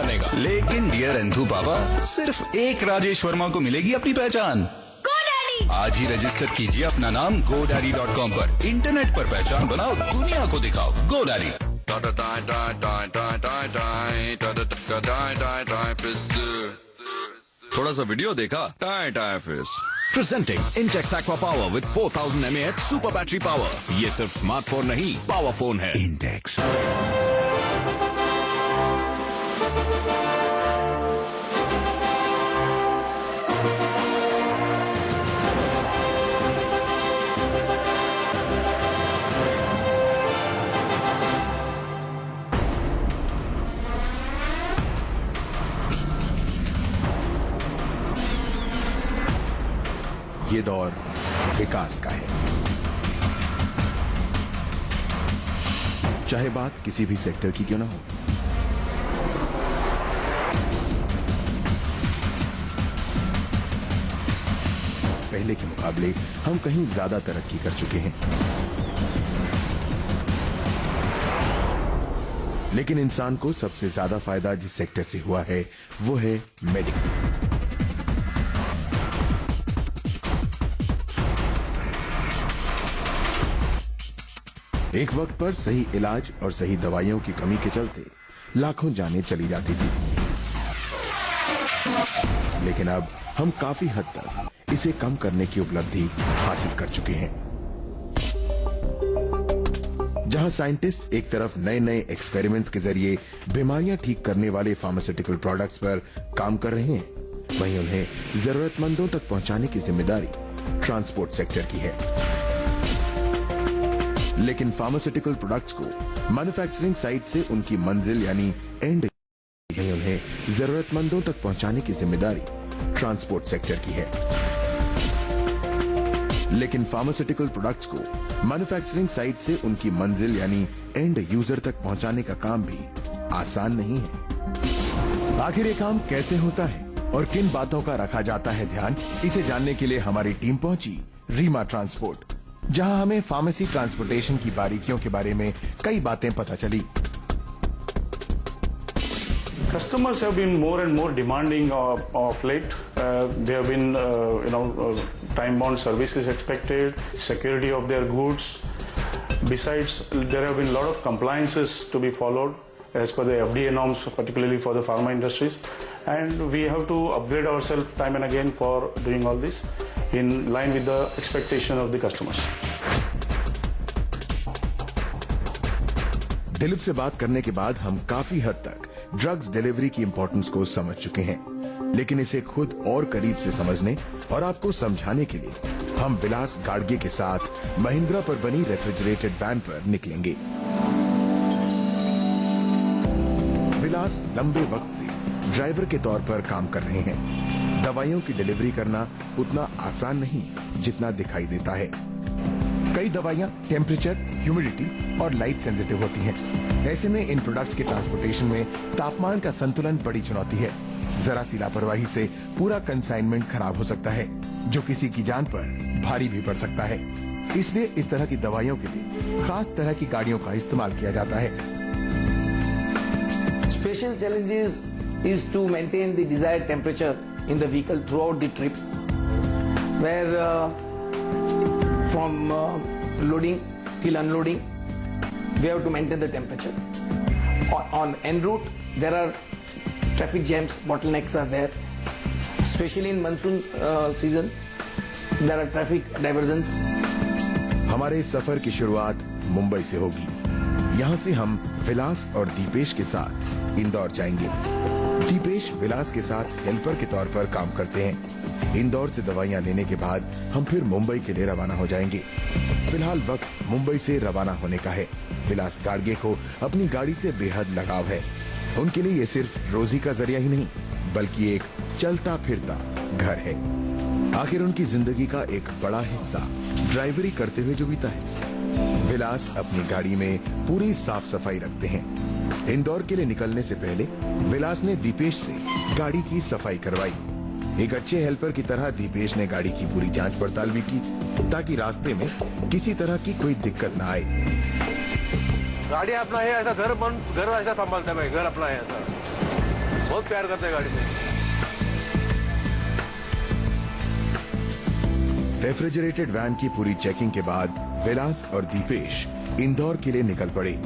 बनेगा। लेकिन डियर अंधू पापा, सिर्फ एक राजेश वर्मा को मिलेगी अपनी पहचान। आज ही रजिस्टर कीजिए अपना नाम GoDaddy.com पर। इंटरनेट पर पहचान बनाओ, दुनिया को दिखाओ। GoDaddy। थोड़ा सा वीडियो देखा, tie tie fish. Presenting Intex Aqua Power with 4000 mAh super battery power। ये सिर्फ स्मार्टफोन नहीं, पावर फोन है। Intex। ये दौर विकास का है, चाहे बात किसी भी सेक्टर की क्यों ना हो। पहले के मुकाबले हम कहीं ज्यादा तरक्की कर चुके हैं, लेकिन इंसान को सबसे ज्यादा फायदा जिस सेक्टर से हुआ है वो है मेडिकल। एक वक्त पर सही इलाज और सही दवाइयों की कमी के चलते लाखों जानें चली जाती थी, लेकिन अब हम काफी हद तक इसे कम करने की उपलब्धि हासिल कर चुके हैं। जहां साइंटिस्ट एक तरफ नए नए एक्सपेरिमेंट्स के जरिए बीमारियां ठीक करने वाले फार्मास्यूटिकल प्रोडक्ट्स पर काम कर रहे हैं, वहीं उन्हें जरूरतमंदों तक पहुंचाने की जिम्मेदारी ट्रांसपोर्ट सेक्टर की है। लेकिन फार्मास्यूटिकल प्रोडक्ट्स को मैन्युफैक्चरिंग साइट से उनकी मंजिल यानी एंड उन्हें जरूरतमंदों तक पहुंचाने की जिम्मेदारी ट्रांसपोर्ट सेक्टर की है। लेकिन फार्मास्यूटिकल प्रोडक्ट्स को मैन्युफैक्चरिंग साइट से उनकी मंजिल यानी एंड यूजर तक पहुंचाने का काम भी आसान नहीं है। आखिर ये काम कैसे होता है और किन बातों का रखा जाता है ध्यान, इसे जानने के लिए हमारी टीम पहुंची रीमा ट्रांसपोर्ट, जहां हमें फार्मेसी ट्रांसपोर्टेशन की बारीकियों के बारे में कई बातें पता चली। Customers have been more and more demanding of late. They have been, time-bound services expected, security of their goods. Besides, there have been a lot of compliances to be followed as per the FDA norms, particularly for the pharma industries. And we have to upgrade ourselves time and again for doing all this in line with the expectation of the customers. Dilip से बात करने के बाद हम काफी हद तक drugs delivery की इंपॉर्टेंस को समझ चुके हैं, लेकिन इसे खुद और करीब से समझने और आपको समझाने के लिए हम विलास गाडगे के साथ महिंद्रा पर बनी रेफ्रिजरेटेड वैन पर निकलेंगे। विलास लंबे वक्त से ड्राइवर के तौर पर काम कर रहे हैं। दवाइयों की डिलीवरी करना उतना आसान नहीं जितना दिखाई देता है। कई दवाइयां टेम्परेचर, ह्यूमिडिटी और लाइट सेंसिटिव होती हैं। ऐसे में इन प्रोडक्ट्स के ट्रांसपोर्टेशन में तापमान का संतुलन बड़ी चुनौती है। जरा सी लापरवाही से पूरा कंसाइनमेंट खराब हो सकता है, जो किसी की जान पर भारी भी पड़ सकता है। इसलिए इस तरह की दवाइयों के लिए खास तरह की गाड़ियों का इस्तेमाल किया जाता है। Special challenges is to maintain the desired temperature in the vehicle throughout the trip, where from loading till unloading we have to maintain the temperature. On en route there are traffic jams, bottlenecks are there, especially in monsoon season there are traffic diversions. हमारे इस सफर की शुरुआत मुंबई से होगी। यहाँ से हम विलास और दीपेश के साथ इंदौर जाएंगे। दीपेश विलास के साथ हेल्पर के तौर पर काम करते हैं। इंदौर से दवाइयां लेने के बाद हम फिर मुंबई के लिए रवाना हो जाएंगे। फिलहाल वक्त मुंबई से रवाना होने का है। विलास गाडगे को अपनी गाड़ी से बेहद लगाव है। उनके लिए ये सिर्फ रोजी का जरिया ही नहीं, बल्कि एक चलता फिरता घर है। आखिर उनकी जिंदगी का एक बड़ा हिस्सा ड्राइवरी करते हुए जो बीता है। विलास अपनी गाड़ी में पूरी साफ सफाई रखते हैं। इंदौर के लिए निकलने से पहले विलास ने दीपेश से गाड़ी की सफाई करवाई। एक अच्छे हेल्पर की तरह दीपेश ने गाड़ी की पूरी जांच पड़ताल भी की, ताकि रास्ते में किसी तरह की कोई दिक्कत न आए। गाड़ी अपना है, ऐसा घर ऐसा संभालता है भाई, घर अपना है ऐसा। बहुत प्यार करते हैं गाड़ी में। रेफ्रिजरेटेड वैन की पूरी चेकिंग के बाद विलास और दीपेश इंदौर के लिए निकल पड़े।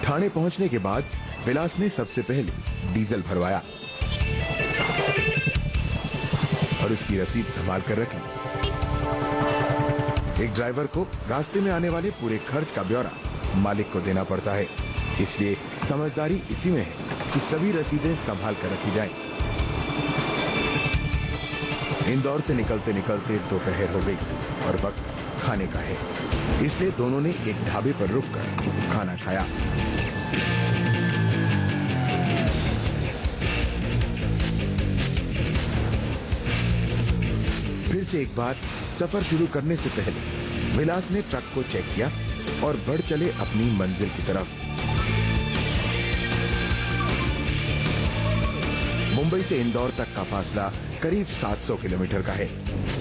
ठाणे पहुंचने के बाद विलास ने सबसे पहले डीजल भरवाया और उसकी रसीद संभाल कर रख ली। एक ड्राइवर को रास्ते में आने वाले पूरे खर्च का ब्यौरा मालिक को देना पड़ता है, इसलिए समझदारी इसी में है कि सभी रसीदें संभाल कर रखी जाएं। इंदौर से निकलते निकलते दोपहर हो गई और वक्त खाने का है, इसलिए दोनों ने एक ढाबे पर रुककर खाना खाया। फिर से एक बार सफर शुरू करने से पहले विलास ने ट्रक को चेक किया और बढ़ चले अपनी मंजिल की तरफ। मुंबई से इंदौर तक का फासला करीब 700 किलोमीटर का है,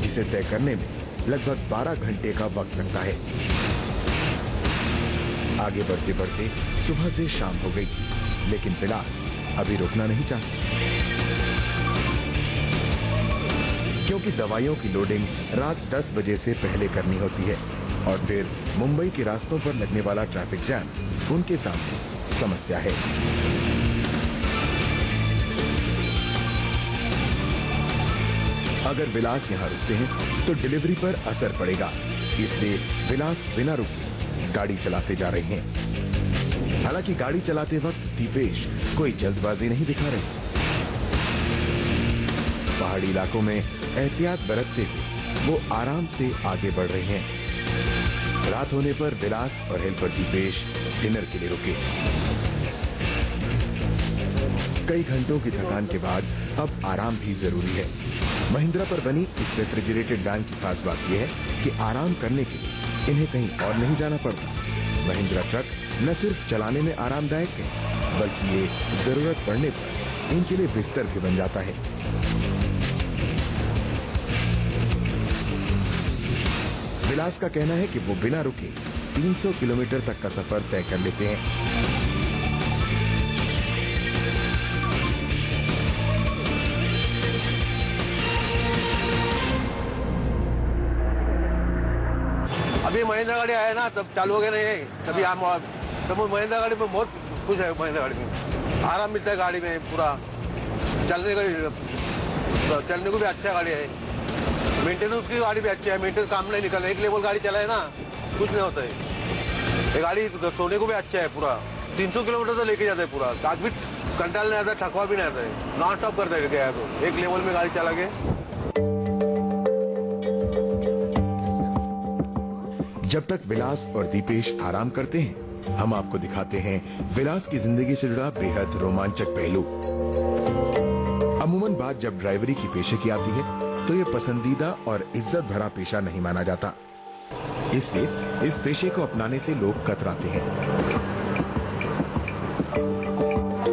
जिसे तय करने में लगभग 12 घंटे का वक्त लगता है। आगे बढ़ते बढ़ते सुबह से शाम हो गई, लेकिन विलास अभी रुकना नहीं चाहते, क्योंकि दवाइयों की लोडिंग रात 10 बजे से पहले करनी होती है और फिर मुंबई के रास्तों पर लगने वाला ट्रैफिक जैम उनके सामने समस्या है। अगर विलास यहाँ रुकते हैं तो डिलीवरी पर असर पड़ेगा, इसलिए विलास बिना रुके गाड़ी चलाते जा रहे हैं। हालांकि गाड़ी चलाते वक्त दीपेश कोई जल्दबाजी नहीं दिखा रहे। पहाड़ी इलाकों में एहतियात बरतते हुए वो आराम से आगे बढ़ रहे हैं। रात होने पर विलास और हेल्पर दीपेश डिनर के लिए रुके। कई घंटों की थकान के बाद अब आराम भी जरूरी है। महिंद्रा पर बनी इस रेफ्रिजरेटेड वैन की खास बात यह है कि आराम करने के लिए इन्हें कहीं और नहीं जाना पड़ता। महिंद्रा ट्रक न सिर्फ चलाने में आरामदायक है, बल्कि ये जरूरत पड़ने पर इनके लिए बिस्तर भी बन जाता है। विलास का कहना है कि वो बिना रुके 300 किलोमीटर तक का सफर तय कर लेते हैं। अभी महिंद्रा गाड़ी आया ना, तब चालू हो गया नहीं, तभी हम तब महिंद्रा गाड़ी में बहुत खुश है। महिंद्रा गाड़ी में आराम मिलता है, गाड़ी में पूरा चलने को भी अच्छा गाड़ी है। मेंटेनेंस की गाड़ी भी अच्छी है, मेंटेनेंस काम नहीं निकलना, एक लेवल गाड़ी चलाए ना कुछ नहीं होता है। ये गाड़ी सोने को भी अच्छा है, पूरा 300 किलोमीटर तो लेके जाता है, पूरा काक भी कंट्रोल नहीं आता, थकवा भी नहीं आता है, नॉन स्टॉप कर देगा तो एक लेवल में गाड़ी चला के। जब तक विलास और दीपेश आराम करते हैं, हम आपको दिखाते हैं विलास की जिंदगी से जुड़ा बेहद रोमांचक पहलू। अमूमन बात जब ड्राइवरी की पेशे की आती है तो ये पसंदीदा और इज्जत भरा पेशा नहीं माना जाता, इसलिए इस पेशे को अपनाने से लोग कतराते हैं।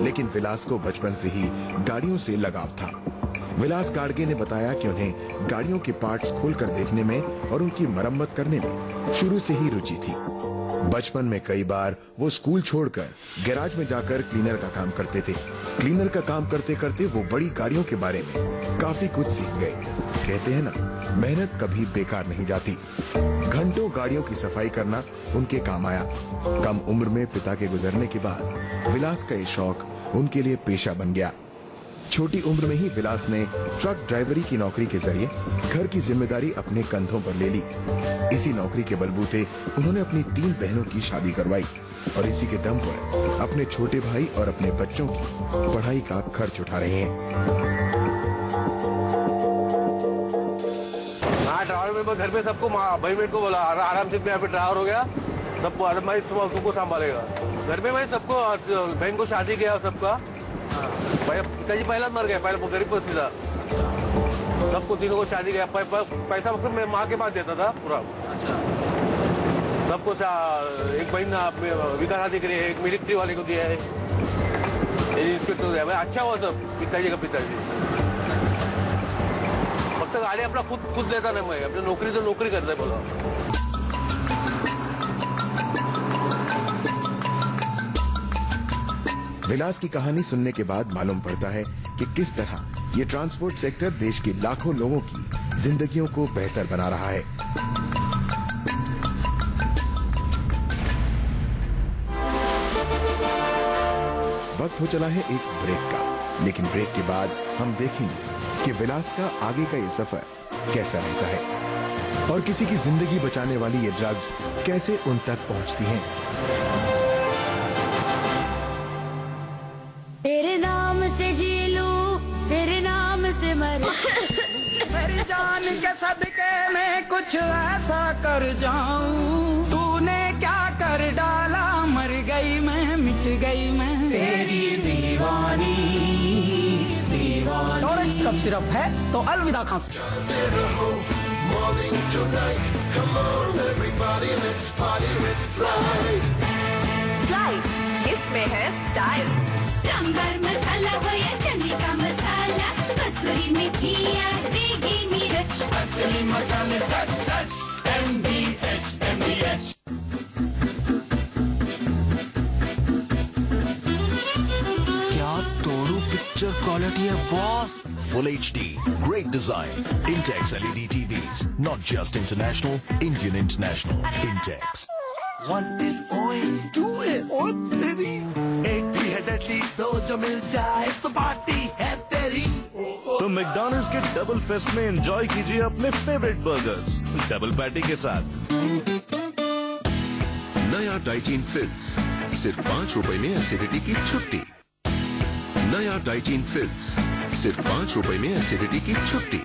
लेकिन विलास को बचपन से ही गाड़ियों से लगाव था। विलास गाड़गे ने बताया कि उन्हें गाड़ियों के पार्ट्स खोलकर देखने में और उनकी मरम्मत करने में शुरू से ही रुचि थी। बचपन में कई बार वो स्कूल छोड़कर गैराज में जाकर क्लीनर का काम करते थे। क्लीनर का काम करते करते वो बड़ी गाड़ियों के बारे में काफी कुछ सीख गए। कहते हैं ना, मेहनत कभी बेकार नहीं जाती। घंटों गाड़ियों की सफाई करना उनके काम आया। कम उम्र में पिता के गुजरने के बाद विलास का ये शौक उनके लिए पेशा बन गया। छोटी उम्र में ही विलास ने ट्रक ड्राइवरी की नौकरी के जरिए घर की जिम्मेदारी अपने कंधों पर ले ली। इसी नौकरी के बलबूते उन्होंने अपनी 3 बहनों की शादी करवाई और इसी के दम पर अपने छोटे भाई और अपने बच्चों की पढ़ाई का खर्च उठा रहे हैं। हाँ, ड्राइवर में घर में सबको भाई मेरे को बोला आराम से यहाँ पे ड्राइवर हो गया, सबको मैं सबको संभालेगा। घर में मैं सबको बहन को शादी किया सबका। पिताजी पहला मर गया, पहले गरीब को सीधा सबको तीनों को शादी किया। पैसा मतलब मैं माँ के पास देता था पूरा। सबको एक बहन विका शादी करी है, एक मिलिट्री वाले को दिया है, इंस्पेक्टर है, अच्छा हुआ तो पिताजी का पिताजी। फक्त गाडी आपला खुद देता नाही, मग आपली नोकरी तर नोकरी करताय बोला। विलास की कहानी सुनने के बाद मालूम पड़ता है कि किस तरह ये ट्रांसपोर्ट सेक्टर देश के लाखों लोगों की जिंदगियों को बेहतर बना रहा है। वक्त हो चला है एक ब्रेक का, लेकिन ब्रेक के बाद हम देखेंगे कि विलास का आगे का ये सफर कैसा रहता है और किसी की जिंदगी बचाने वाली ये ड्रग्स कैसे उन तक पहुंचती हैं। तेरे नाम से जी लूं, तेरे नाम से मर। मेरी जान के सदके में कुछ ऐसा कर जाऊं, तूने क्या कर डाला, मर गई मैं, मिट गई मैं, तेरी दीवानी दीवानी। टॉरेक्स कफ सिरप है तो अलविदा खांसी। स्लाइड, इसमें है स्टाइल। सांबर मसाला हो या चने का मसाला, कसूरी मेथी या देगी मिर्च, असली मसाले सच सच MBH। क्या तोड़ू पिक्चर क्वालिटी है boss. Full HD, great design, Intex LED TVs, not just international, Indian international, Intex. One is oil, two is oil, तेरी एक भी है डटली, दो जो मिल जाए तो पार्टी है तेरी। तो मैकडॉनल्ड्स के डबल फेस्ट में एंजॉय कीजिए अपने फेवरेट बर्गर्स डबल पैटी के साथ। नया डाइटीन फिल्स, सिर्फ 5 रुपए में एसिडिटी की छुट्टी। नया डाइटीन फिल्स, सिर्फ 5 रुपए में एसिडिटी की छुट्टी।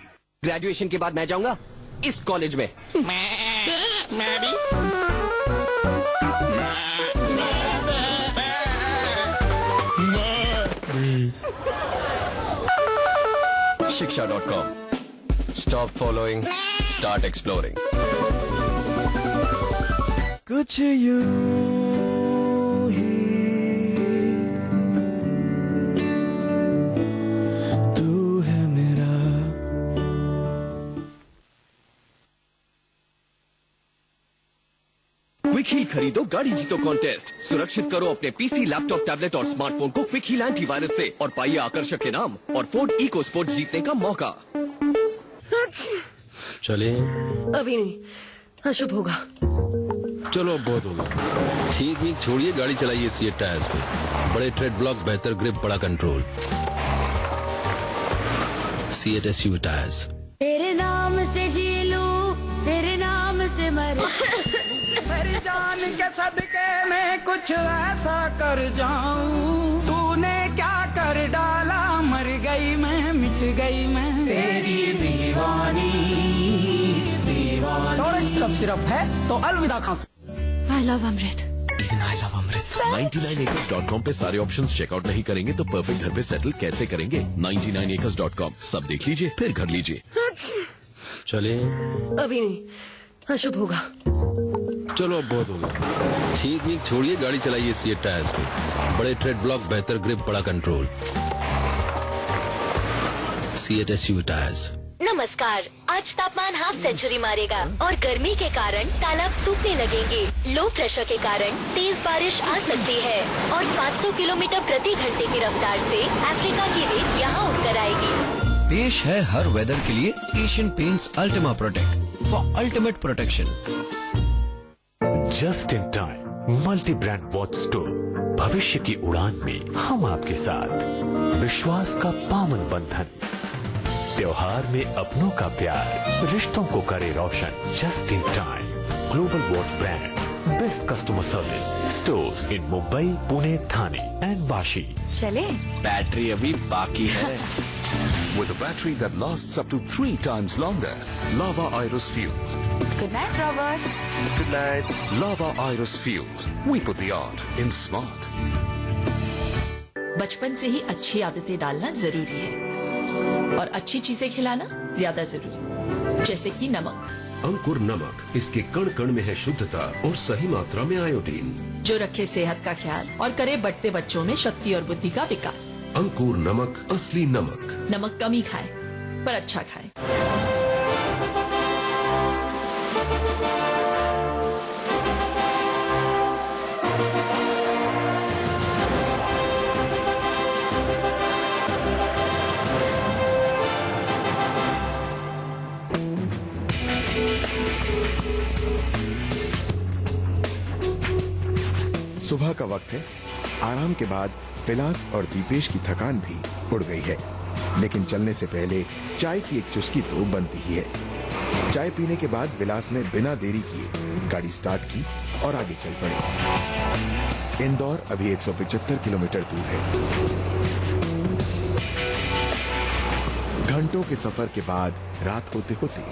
ग्रेजुएशन के बाद मैं जाऊंगा इस कॉलेज में। मैं भी। Shiksha.com. Stop following, start exploring. कुछ यूं ही तू है मेरा। क्विक हील खरीदो गाड़ी जीतो कॉन्टेस्ट। सुरक्षित करो अपने पीसी, लैपटॉप, टैबलेट और स्मार्टफोन को क्विक हील एंटीवायरस से और पाइए आकर्षक इनाम और फोर्ड इको स्पोर्ट जीतने का मौका। चलिए अभी नहीं, अशुभ होगा। चलो अब बहुत हो गया। ठीक ठीक छोड़िए, गाड़ी चलाइए सीएट टायर्स पे। बड़े ट्रेड ब्लॉक, बेहतर ग्रिप, बड़ा कंट्रोल। CEAT SUV tyres. तेरे नाम से जी लूं, तेरे नाम से मर। मेरी जान के सदके में कुछ ऐसा कर जाऊं, तूने क्या कर डाला, मर गई मैं, मिट गई मैं, तेरी दीवानी दीवानी। टॉरेक्स कफ सिरप है तो अलविदा खांसी। I love अमृत। लेकिन आई लव अमृत। 99acres.com पे सारे ऑप्शंस चेकआउट नहीं करेंगे तो परफेक्ट घर पे सेटल कैसे करेंगे। 99acres.com, सब देख लीजिए फिर घर लीजिए। चलिए अभी नहीं, अशुभ होगा। चलो अब बहुत हो गया। ठीक ठीक छोड़िए, गाड़ी चलाइए सीएट टायर्स पे। बड़े ट्रेड ब्लॉक, बेहतर ग्रिप, बड़ा कंट्रोल। CEAT SUV tyres. नमस्कार, आज तापमान हाफ सेंचुरी मारेगा और गर्मी के कारण तालाब सूखने लगेंगे। लो प्रेशर के कारण तेज बारिश आ सकती है और 500 किलोमीटर प्रति घंटे की रफ्तार से अफ्रीका की रेत यहाँ उतर आएगी। पेश है हर वेदर के लिए Asian paints Ultima protect for ultimate protection. Just in time multi brand watch store. भविष्य की उड़ान में हम आपके साथ। विश्वास का पावन बंधन। त्योहार में अपनों का प्यार, रिश्तों को करे रोशन। Just in time global watch brands, best customer service, stores in Mumbai, Pune, Thane and Vashi. चले? बैटरी अभी बाकी है। With a battery that lasts up to 3 times longer, Lava Iris Fuel. Good night Robert. Good night. Lava Iris Fuel. We put the art in smart. बचपन से ही अच्छी आदतें डालना जरूरी है और अच्छी चीजें खिलाना ज्यादा जरूरी, जैसे कि नमक। अंकुर नमक, इसके कण कण में है शुद्धता और सही मात्रा में आयोडीन। जो रखे सेहत का ख्याल और करे बढ़ते बच्चों में शक्ति और बुद्धि का विकास। अंकुर नमक, असली नमक। नमक कम ही खाए पर अच्छा खाए। सुबह का वक्त है। आराम के बाद विलास और दीपेश की थकान भी उड़ गई है, लेकिन चलने से पहले चाय की एक चुस्की तो बनती ही है। चाय पीने के बाद विलास ने बिना देरी किए गाड़ी स्टार्ट की और आगे चल पड़े। इंदौर अभी 175 किलोमीटर दूर है। घंटों के सफर के बाद रात होते होते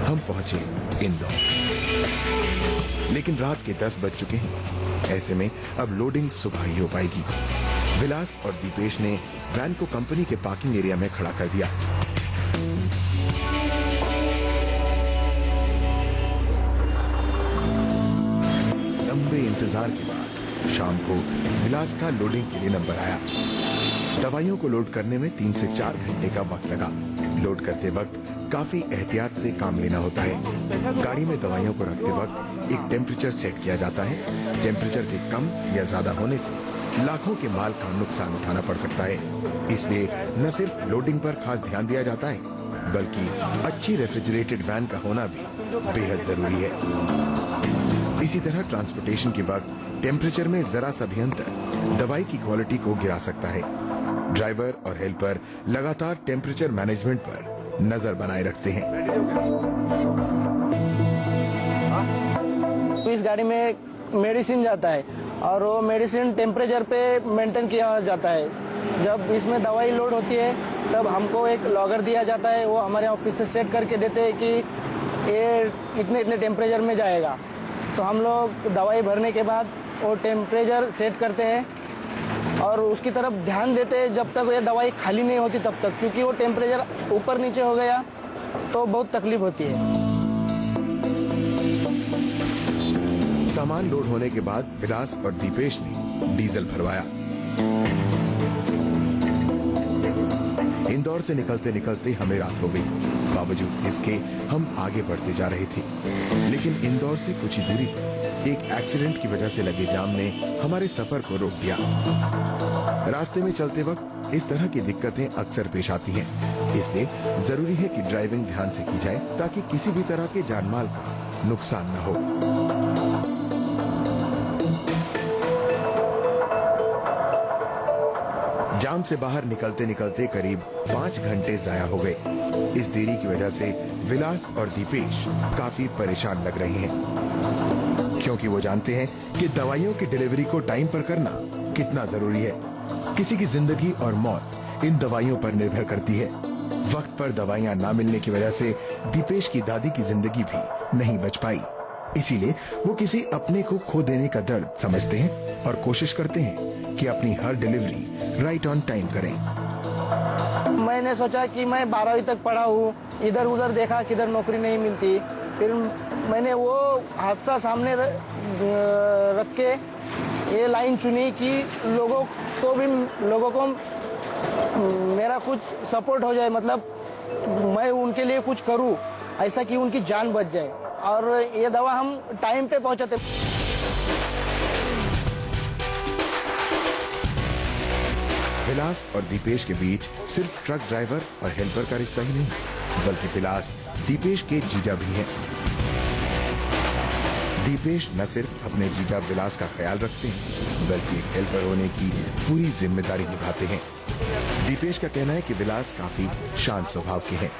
हम पहुंचे इंदौर, लेकिन रात के 10 बज चुके हैं। ऐसे में अब लोडिंग सुबह ही हो पाएगी। विलास और दीपेश ने वैन को कंपनी के पार्किंग एरिया में खड़ा कर दिया। लंबे इंतजार के बाद शाम को विलास का लोडिंग के लिए नंबर आया। दवाइयों को लोड करने में 3 से 4 घंटे का वक्त लगा। लोड करते वक्त काफी एहतियात से काम लेना होता है। गाड़ी में दवाइयों को रखते वक्त एक टेम्परेचर सेट किया जाता है। टेम्परेचर के कम या ज्यादा होने से लाखों के माल का नुकसान उठाना पड़ सकता है। इसलिए न सिर्फ लोडिंग पर खास ध्यान दिया जाता है, बल्कि अच्छी रेफ्रिजरेटेड वैन का होना भी बेहद जरूरी है। इसी तरह ट्रांसपोर्टेशन के वक्त टेम्परेचर में जरा सा भी अंतर दवाई की क्वालिटी को गिरा सकता है। ड्राइवर और हेल्पर लगातार टेम्परेचर मैनेजमेंट पर नजर बनाए रखते हैं। तो इस गाड़ी में मेडिसिन जाता है और वो मेडिसिन टेम्परेचर पे मेंटेन किया जाता है। जब इसमें दवाई लोड होती है तब हमको एक लॉगर दिया जाता है। वो हमारे ऑफिस से सेट करके देते हैं कि ये इतने इतने टेम्परेचर में जाएगा। तो हम लोग दवाई भरने के बाद वो टेम्परेचर सेट करते हैं और उसकी तरफ ध्यान देते हैं जब तक ये दवाई खाली नहीं होती तब तक, क्योंकि वो टेम्परेचर ऊपर नीचे हो गया तो बहुत तकलीफ होती है। सामान लोड होने के बाद विलास और दीपेश ने डीजल भरवाया। इंदौर से निकलते निकलते हमें रात हो गई। बावजूद इसके हम आगे बढ़ते जा रहे थे, लेकिन इंदौर से कुछ ही दूरी पर एक एक्सीडेंट की वजह से लगे जाम ने हमारे सफर को रोक दिया। रास्ते में चलते वक्त इस तरह की दिक्कतें अक्सर पेश आती हैं, इसलिए जरूरी है कि ड्राइविंग ध्यान से की जाए ताकि किसी भी तरह के जानमाल का नुकसान न हो। जाम से बाहर निकलते निकलते करीब 5 घंटे जाया हो गए। इस देरी की वजह से विलास और दीपेश काफी परेशान लग रहे हैं, क्योंकि वो जानते हैं कि दवाइयों की डिलीवरी को टाइम पर करना कितना जरूरी है। किसी की जिंदगी और मौत इन दवाइयों पर निर्भर करती है। वक्त पर दवाइयां ना मिलने की वजह से दीपेश की दादी की जिंदगी भी नहीं बच पाई। इसीलिए वो किसी अपने को खो देने का दर्द समझते हैं और कोशिश करते हैं कि अपनी हर डिलीवरी राइट ऑन टाइम करें। मैंने सोचा कि मैं 12वीं तक पढ़ा हूँ, इधर उधर देखा किधर नौकरी नहीं मिलती। फिर मैंने वो हादसा सामने रख के ये लाइन चुनी कि लोगों को मेरा कुछ सपोर्ट हो जाए, मतलब मैं उनके लिए कुछ करूं ऐसा कि उनकी जान बच जाए। और ये दवा हम टाइम पे पहुंचाते। विलास और दीपेश के बीच सिर्फ ट्रक ड्राइवर और हेल्पर का रिश्ता ही नहीं, बल्कि विलास दीपेश के जीजा भी हैं। दीपेश न सिर्फ अपने जीजा विलास का ख्याल रखते हैं, बल्कि एक हेल्पर होने की पूरी जिम्मेदारी निभाते हैं। दीपेश का कहना है कि विलास काफी शांत स्वभाव के हैं।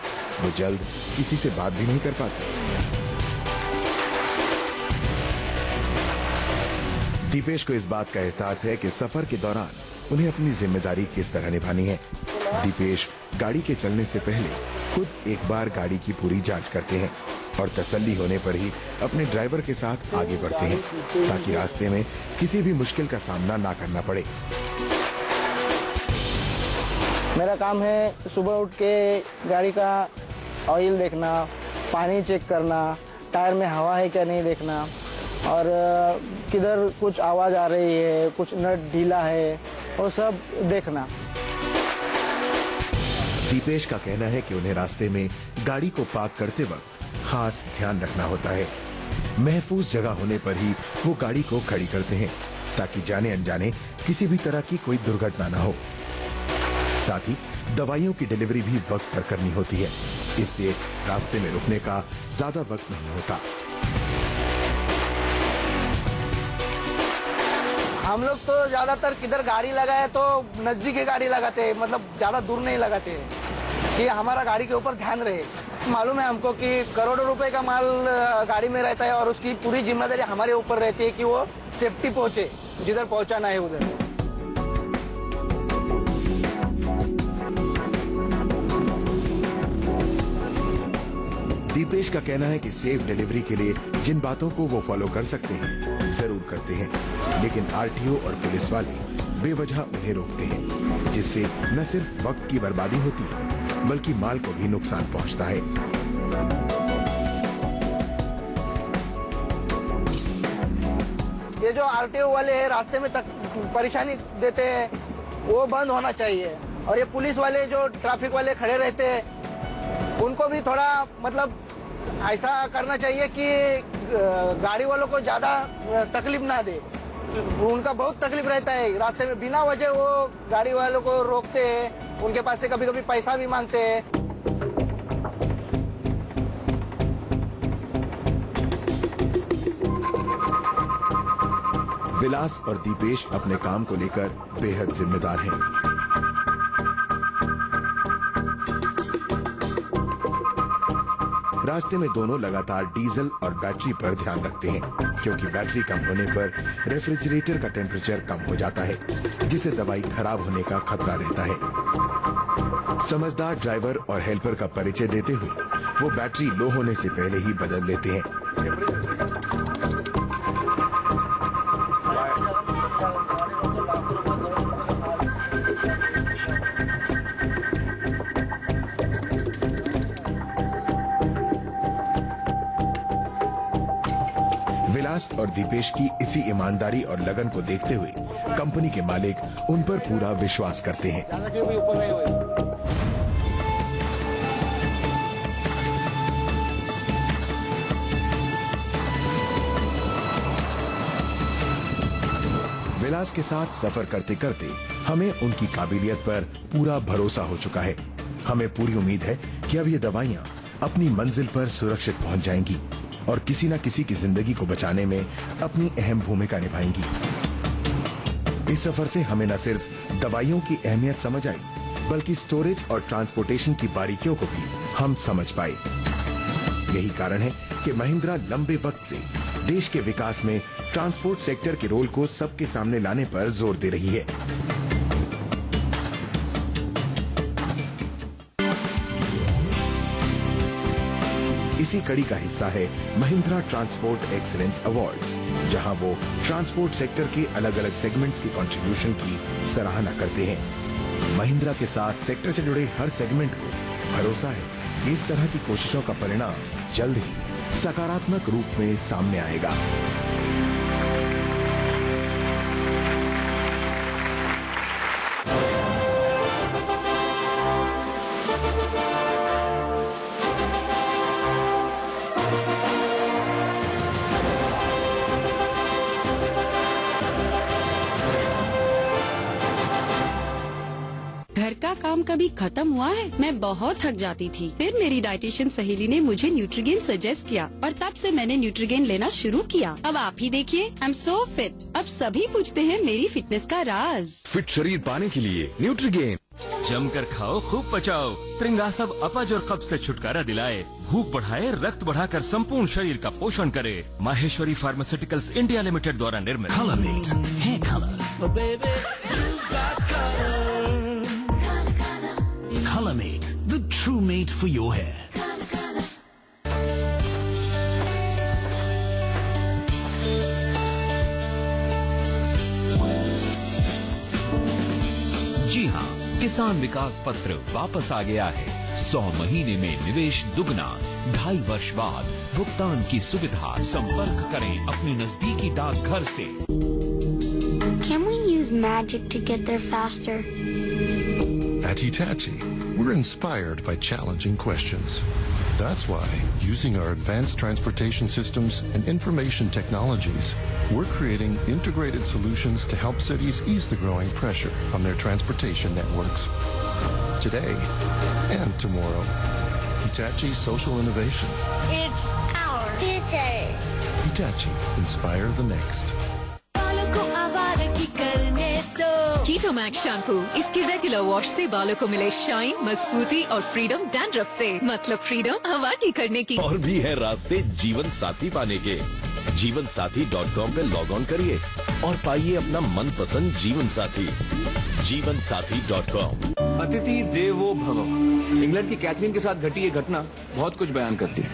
वो जल्द किसी से बात भी नहीं कर पाते। दीपेश को इस बात का एहसास है कि सफर के दौरान उन्हें अपनी जिम्मेदारी किस तरह निभानी है। दीपेश गाड़ी के चलने से पहले खुद एक बार गाड़ी की पूरी जांच करते हैं और तसल्ली होने पर ही अपने ड्राइवर के साथ आगे बढ़ते हैं, ताकि रास्ते में किसी भी मुश्किल का सामना ना करना पड़े। मेरा काम है सुबह उठ के गाड़ी का ऑयल देखना, पानी चेक करना, टायर में हवा है क्या नहीं देखना, और किधर कुछ आवाज़ आ रही है, कुछ नट ढीला है, वो सब देखना। दीपेश का कहना है कि उन्हें रास्ते में गाड़ी को पार्क करते वक्त खास ध्यान रखना होता है। महफूज जगह होने पर ही वो गाड़ी को खड़ी करते हैं ताकि जाने अनजाने किसी भी तरह की कोई दुर्घटना न हो। साथ ही दवाइयों की डिलीवरी भी वक्त पर करनी होती है, इसलिए रास्ते में रुकने का ज्यादा वक्त नहीं होता। हम लोग तो ज्यादातर किधर गाड़ी लगाए तो नजदीक की गाड़ी लगाते हैं, मतलब ज्यादा दूर नहीं लगाते हैं कि हमारा गाड़ी के ऊपर ध्यान रहे। मालूम है हमको कि करोड़ों रुपए का माल गाड़ी में रहता है और उसकी पूरी जिम्मेदारी हमारे ऊपर रहती है कि वो सेफ्टी पहुंचे, जिधर पहुंचाना है उधर। दीपेश का कहना है कि सेफ डिलीवरी के लिए जिन बातों को वो फॉलो कर सकते हैं जरूर करते हैं, लेकिन आरटीओ और पुलिस वाले बेवजह उन्हें रोकते हैं, जिससे न सिर्फ वक्त की बर्बादी होती है बल्कि माल को भी नुकसान पहुंचता है। ये जो आरटीओ वाले हैं रास्ते में तक परेशानी देते हैं, वो बंद होना चाहिए। और ये पुलिस वाले जो ट्रैफिक वाले खड़े रहते हैं, उनको भी थोड़ा मतलब ऐसा करना चाहिए कि गाड़ी वालों को ज्यादा तकलीफ ना दे। उनका बहुत तकलीफ रहता है रास्ते में, बिना वजह वो गाड़ी वालों को रोकते हैं, उनके पास से कभी कभी पैसा भी मांगते हैं। विलास और दीपेश अपने काम को लेकर बेहद जिम्मेदार हैं। रास्ते में दोनों लगातार डीजल और बैटरी पर ध्यान रखते हैं, क्योंकि बैटरी कम होने पर रेफ्रिजरेटर का टेम्परेचर कम हो जाता है, जिससे दवाई खराब होने का खतरा रहता है। समझदार ड्राइवर और हेल्पर का परिचय देते हुए वो बैटरी लो होने से पहले ही बदल लेते हैं। विलास और दीपेश की इसी ईमानदारी और लगन को देखते हुए कंपनी के मालिक उन पर पूरा विश्वास करते हैं। विलास के साथ सफर करते करते हमें उनकी काबिलियत पर पूरा भरोसा हो चुका है। हमें पूरी उम्मीद है कि अब ये दवाइयां अपनी मंजिल पर सुरक्षित पहुंच जाएंगी और किसी न किसी की जिंदगी को बचाने में अपनी अहम भूमिका निभाएंगी। इस सफर से हमें न सिर्फ दवाइयों की अहमियत समझ आई, बल्कि स्टोरेज और ट्रांसपोर्टेशन की बारीकियों को भी हम समझ पाए। यही कारण है कि महिंद्रा लंबे वक्त से देश के विकास में ट्रांसपोर्ट सेक्टर के रोल को सबके सामने लाने पर जोर दे रही है। इसी कड़ी का हिस्सा है महिंद्रा ट्रांसपोर्ट एक्सीलेंस अवार्ड्स, जहां वो ट्रांसपोर्ट सेक्टर के अलग अलग सेगमेंट्स की कंट्रीब्यूशन की सराहना करते हैं। महिंद्रा के साथ सेक्टर से जुड़े हर सेगमेंट को भरोसा है कि इस तरह की कोशिशों का परिणाम जल्द ही सकारात्मक रूप में सामने आएगा। घर का काम कभी खत्म हुआ है? मैं बहुत थक जाती थी। फिर मेरी डाइटिशियन सहेली ने मुझे न्यूट्रीगेन सजेस्ट किया और तब से मैंने न्यूट्रीगेन लेना शुरू किया। अब आप ही देखिए, आई एम सो फिट। अब सभी पूछते हैं मेरी फिटनेस का राज। फिट शरीर पाने के लिए न्यूट्रीगेन। जमकर खाओ, खूब पचाओ। त्रिंगा सब अपज और कब्ज से छुटकारा दिलाए, भूख बढ़ाए, रक्त बढ़ाकर संपूर्ण शरीर का पोषण करे। माहेश्वरी फार्मास्यूटिकल्स इंडिया लिमिटेड द्वारा निर्मित। Colormate hair color. Colormate, the true mate for your hair. जी हाँ, किसी किसान विकास पत्र वापस आ गया है। 100 महीने में निवेश दुगना, 2.5 वर्ष बाद भुगतान की सुविधा। संपर्क करें अपने नजदीकी डाकघर से। Can we use magic to get there faster? At Hitachi, we're inspired by challenging questions. That's why, using our advanced transportation systems and information technologies, we're creating integrated solutions to help cities ease the growing pressure on their transportation networks. Today and tomorrow. Hitachi Social Innovation. It's our future. Hitachi, inspire the next. Ketomax shampoo, इसके regular wash से बालों को मिले shine, मजबूती और freedom dandruff से। मतलब freedom हवा की करने की। और भी है रास्ते जीवन साथी पाने के। जीवनसाथी.com पे लॉग ऑन करिए और पाइए अपना मनपसंद जीवन साथी। जीवनसाथी.com। अतिथि देवो भव। इंग्लैंड की कैथरीन के साथ घटी ये घटना बहुत कुछ बयान करती है।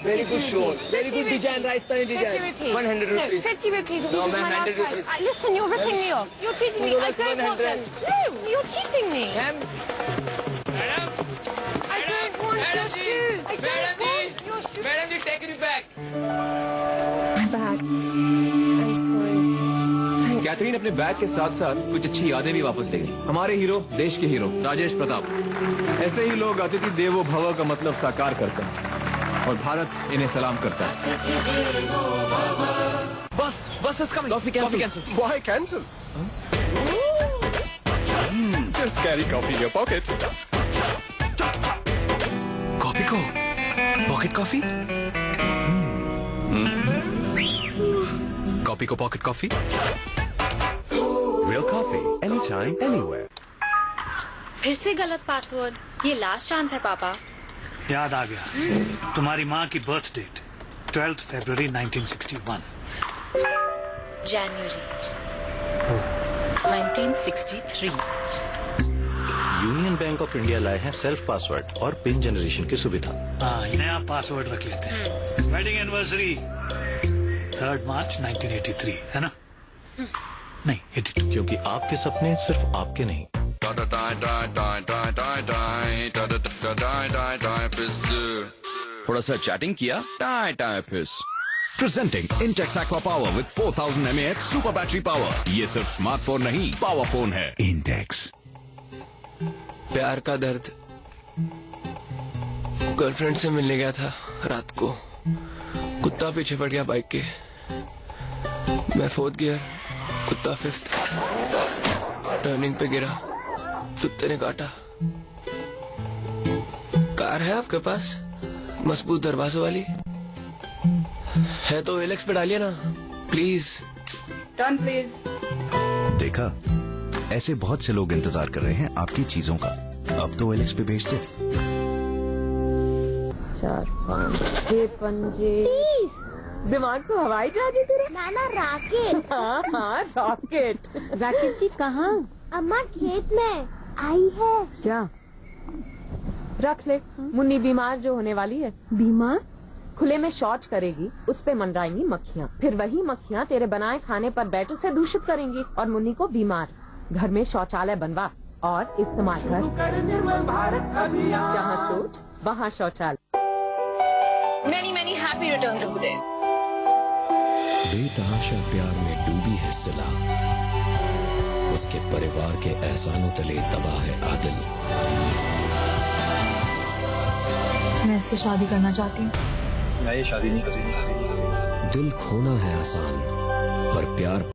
Very good show. Very good design, Rajasthani design. 100 rupees. 50 rupees. No, This is ma'am, my 100 last rupees. price. Listen, you're ripping me off. You're cheating me. I don't want them. No, you're cheating me. Ma'am, I don't want your shoes. I don't want your shoes. Madam ji, take it back. Bag. I'm sorry. Catherine अपने bag के साथ साथ कुछ अच्छी यादें भी वापस ले गई। हमारे हीरो, देश के हीरो राजेश प्रताप। ऐसे ही लोग अतिथि देवो भव का मतलब साकार करते हैं और भारत इन्हें सलाम करता है। Bus is coming. Coffee cancel. Why cancel? Just carry coffee in your pocket. Coffee को पॉकेट कॉफी। कॉपी को pocket coffee. Real coffee, anytime, anywhere. फिर से गलत पासवर्ड। ये लास्ट चांस है पापा। याद आ गया तुम्हारी माँ की बर्थ डेट 12 फरवरी 1961। जनवरी 1963। यूनियन बैंक ऑफ इंडिया लाए हैं सेल्फ पासवर्ड और पिन जनरेशन की सुविधा। नया पासवर्ड रख लेते हैं। वेडिंग एनिवर्सरी 3 मार्च 1983 है ना? नहीं 82, क्योंकि आपके सपने सिर्फ आपके नहीं। थोड़ा सा चैटिंग किया। Presenting Intex Aqua Power with 4000 mAh super battery power. ये सिर्फ स्मार्टफोन नहीं, पावर फोन है। Intex। प्यार का दर्द। गर्लफ्रेंड से मिलने गया था रात को। कुत्ता पीछे पड़ गया बाइक के। मैं 4th गियर, कुत्ता 5th। टर्निंग पे गिरा, कुत्ते ने काटा। कार है आपके पास मजबूत दरवाजों वाली? है तो एलेक्स पे डालिए ना प्लीज। Turn please. देखा, ऐसे बहुत से लोग इंतजार कर रहे हैं आपकी चीजों का। अब तो एलेक्स पे भेज दे। 4, 5, 6 पंजे। दिमाग तो हवाई जहाज है तेरा। नाना राकेट। हाँ रॉकेट। राकेट जी कहाँ? अम्मा खेत में आई है। जा रख ले। मुन्नी बीमार जो होने वाली है। बीमार? खुले में शौच करेगी, उस पे मंडराएंगी मक्खियाँ। फिर वही मक्खियाँ तेरे बनाए खाने पर बैठ उसे दूषित करेंगी और मुन्नी को बीमार। घर में शौचालय बनवा और इस्तेमाल कर। निर्मल भारत अभियान। जहाँ सोच वहाँ शौचालय। Many happy returns of the day. बेतहाशा प्यार में डूबी है सिला, उसके परिवार के एहसानों तले दबा है आदिल। मैं इससे शादी करना चाहती हूँ। मैं ये शादी नहीं करूंगा। दिल खोना है आसान, पर प्यार